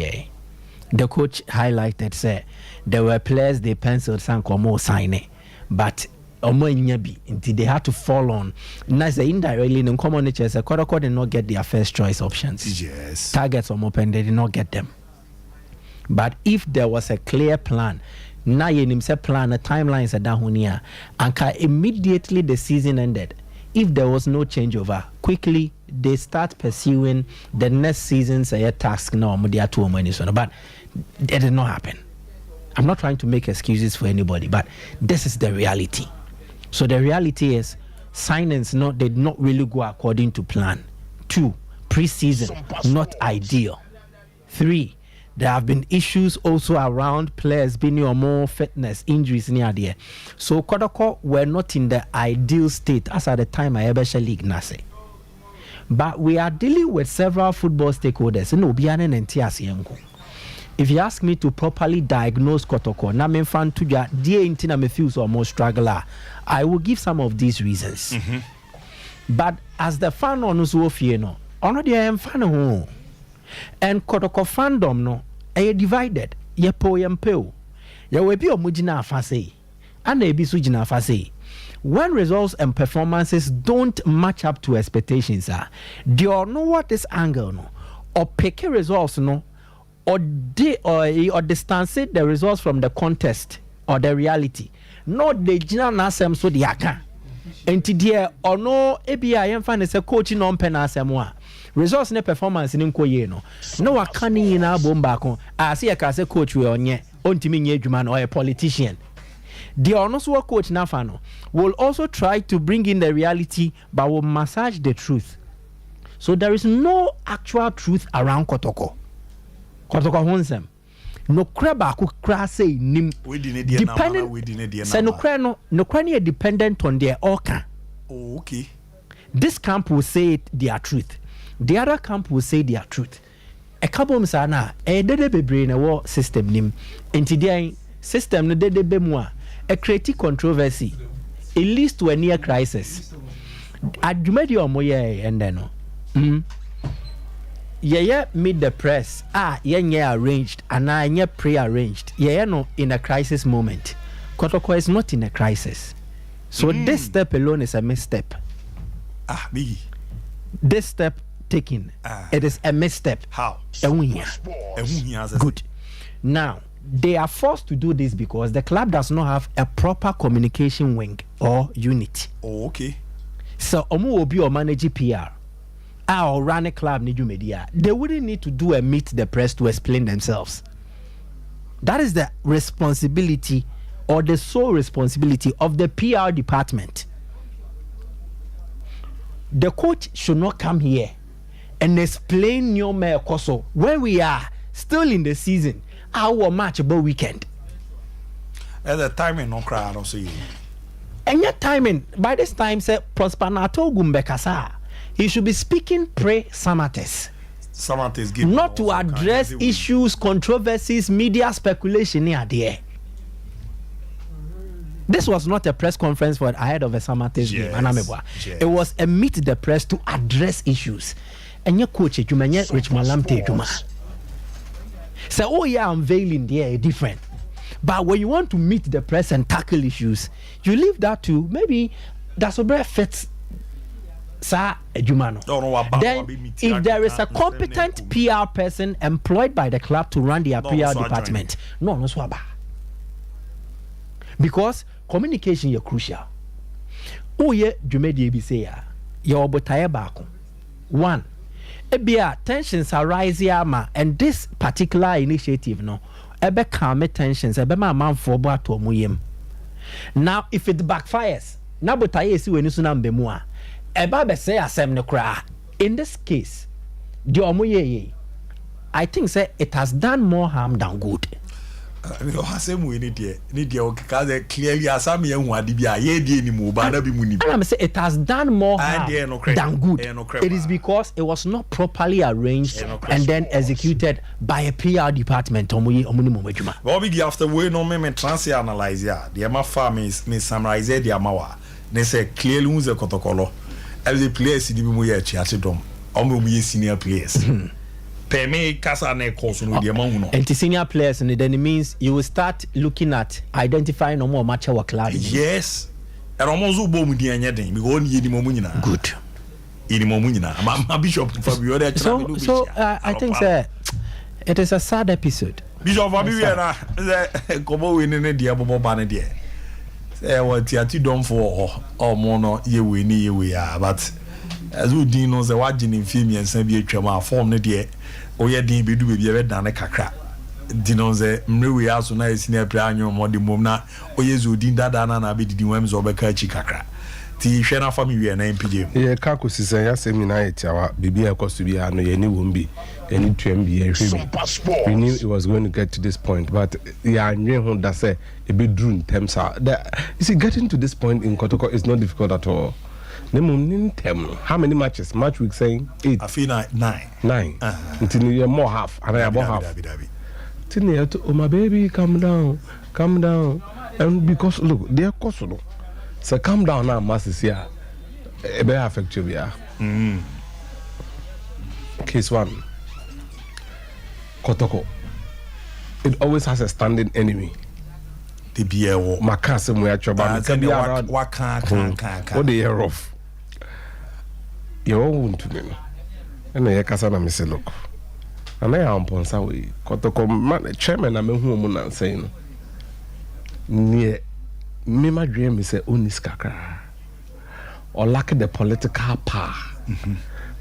The coach highlighted say there were players they penciled Sanko more signing, but until they had to fall on. Nice indirectly in common nature, Kodoko did not get their first choice options. Yes. Targets on open, they did not get them. But if there was a clear plan, na yenimse plan, a timeline said that and immediately the season ended. If there was no changeover, quickly they start pursuing the next season's task. No, but it did not happen. I'm not trying to make excuses for anybody, but this is the reality. So the reality is signings did not really go according to plan. 2, pre-season not ideal. 3, there have been issues also around players being more fitness, injuries near there. So Kodoko were not in the ideal state as at the time I ever league nase. But we are dealing with several football stakeholders. If you ask me to properly diagnose Kotoko, na me fan to ya dear intina me feels or more struggler, I will give some of these reasons. But as the fan on Usofie no, already I am fan home. And Kotoko fandom no, I divided. Ye po yempeo. Ye will be a mujina afase. And a bisujina afase. When results and performances don't match up to expectations, do you know what this angle no? Or pick results no? Or distance the results from the contest or the reality. No, the general nasem so the aka. And today or no ABI am fan is a coaching on penasemwa. Results ne performance in Koye no. No I can't in our bombako. I see a case coach we on ye on Timmy Juman or a politician. The honest work coach Nafano will also try to bring in the reality but will massage the truth. So there is no actual truth around Kotoko. Kotoko Honsem. No craba could crass say nim dependent. Say no crania dependent on their orca. Oh, okay. This camp will say their truth. The other camp will say their truth. A couple of sana a dede brain a war system nim. Into their system no dede be moi. A creative controversy. It leads to a near crisis. Adjumedi omoye and then yeah, meet the press. Yeah, arranged and yeah, pre-arranged. Yeah, no, in a crisis moment. Kotoko is not in a crisis. So this step alone is a misstep. Me. This step taken, it is a misstep. How? Good. Now, they are forced to do this because the club does not have a proper communication wing or unit. Oh, okay. So, Omu will be or manage PR. Or run a club media, they wouldn't need to do a meet the press to explain themselves. That is the responsibility or the sole responsibility of the PR department. The coach should not come here and explain your mayor Koso when we are still in the season. Our match about weekend. At the timing, no crowd, don't see. And yet timing by this time say Prospanato Gumbekasa. He should be speaking pre-Samates. Samates not to address issues, controversies, media speculation near there. This was not a press conference for ahead of a Samates game. Yes. It was a meet the press to address issues. And your coach, you may Rich Malamte Juma. Say, oh yeah, unveiling there different. But when you want to meet the press and tackle issues, you leave that to maybe that's a fits. Then, if there is a competent PR person employed by the club to run their PR department, no swaba. Because communication is crucial. Oh yeah, Jumedi Bisaya, your botaye bako. 1. Ebia tensions arise yama, and this particular initiative no, ebe calm tensions, ebe ma man for to muyem. Now, if it backfires, na botaye si when you sunambe mua. In this case, I think say it has done more harm than good. Clearly, it has done more harm than good. It is because it was not properly arranged and then executed by a PR department. Bobby, after we no me transi analyze ya, the ama farmers me summarize the amawa. They say clearly unze kotokolo. As the players in the Muya Chatidom, Omu senior players. Peme Casa ne course no the amount. And to senior players, and then it means you will start looking at identifying no more match our club. Yes. And almost boom the anything because only the Momunina. Good. In Momunina. My bishop Fabio. So I think it is a sad episode. Bishop Fabio, come on in the Diabo Banadia. What you done for or mono ye we are, but as we didn't know the watching in film and send be a form the dear or ye didn't be do be ever done a cacra. dinonze mrewe aso na senior player anyo mo de mom na oyezu din dada na be didi wem zo be ka chi kakra ti hwe na family na mpje ye ka ko sisen ya seminar etiawa bibi e koso bia no ye ni wombi ye ni twem bi ye hwe we knew it was going to get to this point, but yeah, I knew that say a bit drew in terms of you see, getting to this point in Kotoko is not difficult at all. How many matches? Match week saying 8. I feel like 9. Until you're more half, and I about half. Till oh my baby, calm down. And because look, they are Kosovo. So calm down now, masses here. It may affect you, yeah. Case 1. Kotoko. It always has a standing enemy. The beer war. Makasem we achoba. What they are rough. You won't to me. And I kasana me say look. And I am ponsa we. Kotoko man chairman am who mun saying. Near me my dream is say unis kakra. Or lack the political power.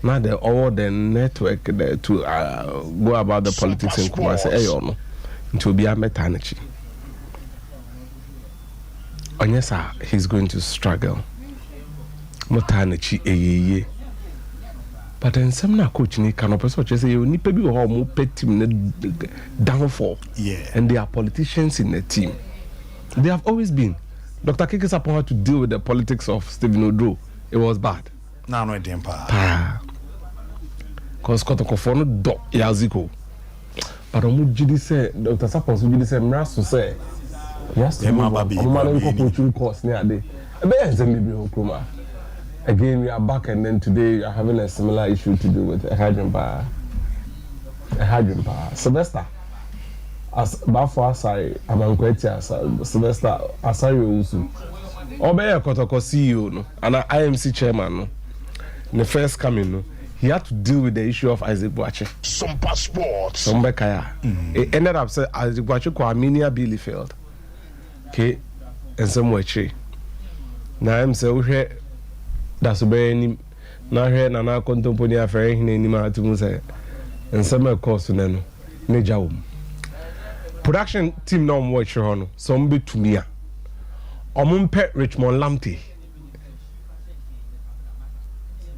Now the all the network to go about the politics in Kumasi. Hey, to be a maternity. And yes, sir, he's going to struggle. Maternity, but then some na coach ni cannot say you need to be a more pet team downfall. Yeah, and there are politicians in the team. They have always been. Dr. Kikis upon how to deal with the politics of Stephen Odro. It was bad. No, it didn't pa. Because Kotoko for no dog yaziko. But Omujidi say Dr. Sapos Omujidi say Mraso say yes to move course near day. Again, we are back, and then today we are having a similar issue to do with a hydrogen bar. Sylvester, as Bafo Asai, Amankweti Sylvester Asai Usu. Obey Kotoko CEO no, and IMC chairman no. The first coming no. He had to deal with the issue of Isaac Boache. Sompa Sports. It ended up saying Isaac Boache ko Armenia Billy failed. Okay, and some way che. Now I'm say that's very now here na contemporary affair hin ni ma atu say and some course no major production team no watch ho some be to me a omumpe Richmond Lamptey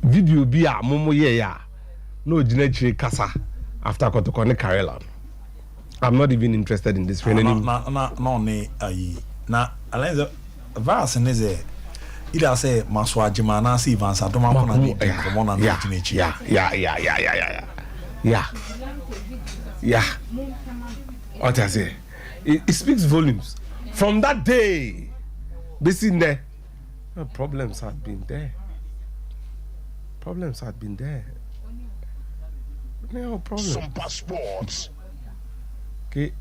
video bi a momo ye ya no gina chire kasa after Kotoko ne Karela. I'm not even interested in this friend anymore. No ne ayi na alenza verse ne ze ida say maswa jima na see Vance Adoma ko na ne komo na no gina chire. Yeah. What I say? It speaks volumes. From that day, this in there, problems had been there. No problem. Sompa Sports. Okay,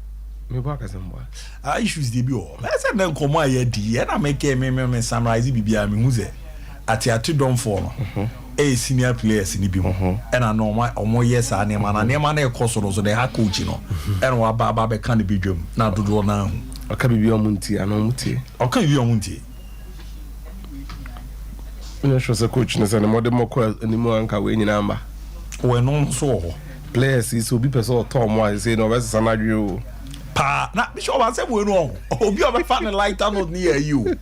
me back as I'm boy. Issues dey be o. Let's say dem come aye di. E na make me summarize bibia me hu ze. Ati don for no. Senior players ni bi mo. E na no omo yes anema na ekoso so dey ha coach no. E na wa ba be kan bi dwam. Na dodo na hu. Aka bibi omunti ana omuti. Aka bibi omunti. You show the coach na say na modern moko animu anka we nyina amba. We no so players is obi person Tom why say no versus anadwo pa na bishop say we no obi obi fan lighter not near you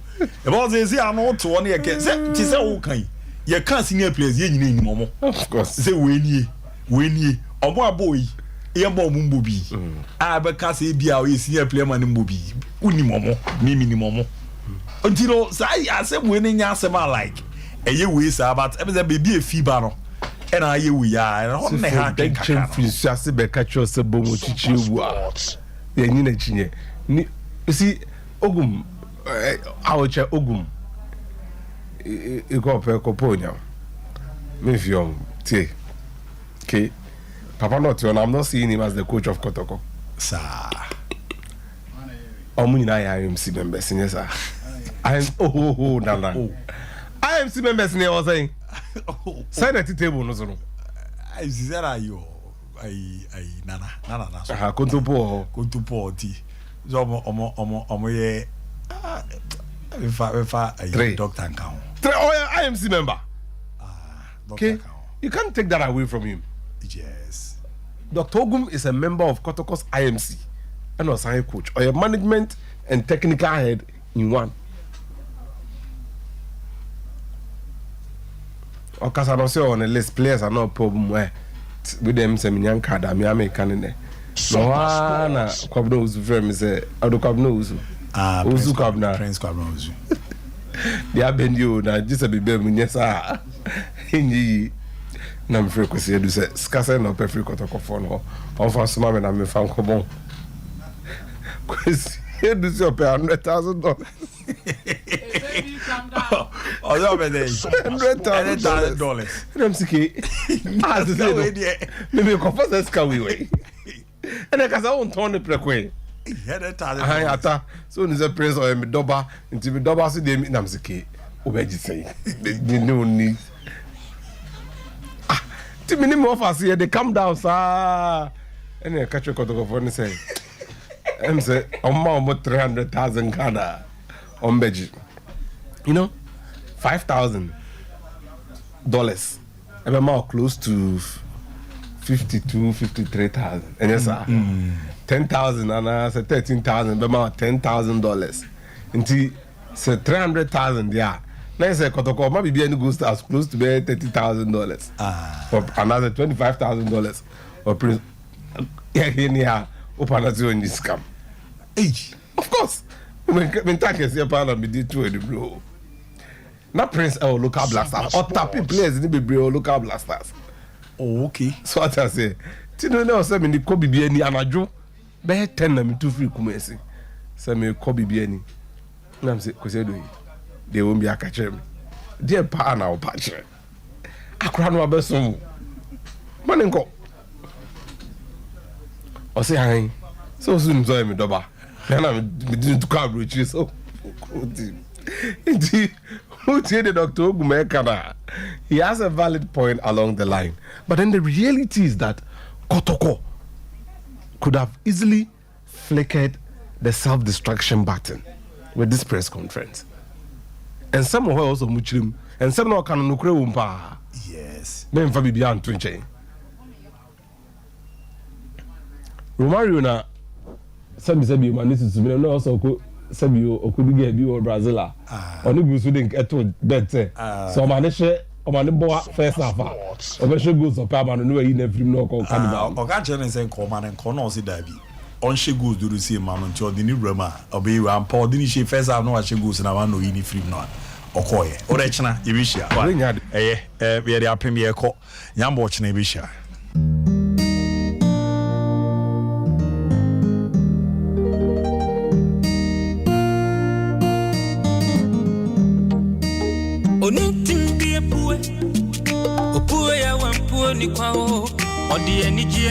about say ano to one ye say ti say wo kan ye kan senior players ye nyina ni momo of course say we nie omo aboyi ye bo mumbo bi a be ka say bia o senior player man mumbo bi uni momo mimi ni momo until say I say we nya asema like eye we say about e be be e fiba no and I we ya on ne ha den champions ase be catch us bomo chichi wu a ye nyina chinye ni see ogum awoche ogum e go pe ko ponya me fiom tie okay papa not you I'm not seeing him as the coach of Kotoko sir omunina ya IMC members yes sir I IMC members ne was saying sign at the table no so no I said ayo ai nana so kontupo ti so omo ye fa doctor account IMC member okay you can't take that away from him. Yes, Dr. Ogum is a member of Kotoko's IMC and a sign coach or a management and technical head in one. Or Casanose on a list players are no problem where with them Seminian card, I mean, canine. No one, Cobnos firm is a other Cobnos. Uzu Cobna, Prince Cobnos. They have been you, now just a bit better, yes, in nam frequency do say skasa no perfect protocol no on fa suma me na me fa nkobon kwesi e do say $100,000 oh no be dey $100,000 nam sike as say me ko fa ska we and ka sa on ton prekwe $100,000 ata so ni say prince o me doba nti me doba so dey nam sike obeji say no need minimum offers here, they come down, sir. And they catch a photograph and say, I'm saying, I'm about 300,000 Ghana on Beji. You know, $5,000. I'm more close to 52, 53,000. And yes, sir. 10,000 and I said 13,000, but more $10,000. Until say 300,000, yeah. Let's say Kotoko maybe any goes as close to $30,000 or another $25,000 or prince yeah open as you in this scam. Of course, when tackers your partner be did to the bro. Not prince or local blasters or tapping players in the bro local blasters. Oh, okay. So what I say, Tino now say me Kobe be any anajo be 10 na me 2 free kumesi. Say me Kobe be any. Na me say ko say do they won't be a catcher. Dear partner or patcher. I can't remember some money. Or say, hi, so soon, so I'm a double. Then I'm beginning to come with you. So, indeed, who said the doctor? He has a valid point along the line. But then the reality is that Kotoko could have easily flickered the self-destruction button with this press conference. And some of also muchrim, and some no can nukre umpa. Yes. Then for beyond twinche. Romario na sabi manisi subina no also ko sabi okudu ge bi o Brazil oni gusu den eto bet so manishe o mani bo first half o be she goes up ama no yi na film no ko kanibal o ka chene sen ko man ko no si dabi on she goes do see man nti o di ni rama obe wa ampa o di ni she first half no wa she goes na man no yi ni film no okoye o re chena e bi hia we dey apem ye ko nyambo chena e bi hia Onitin die pue opue ya wampue ni kwao odi enijie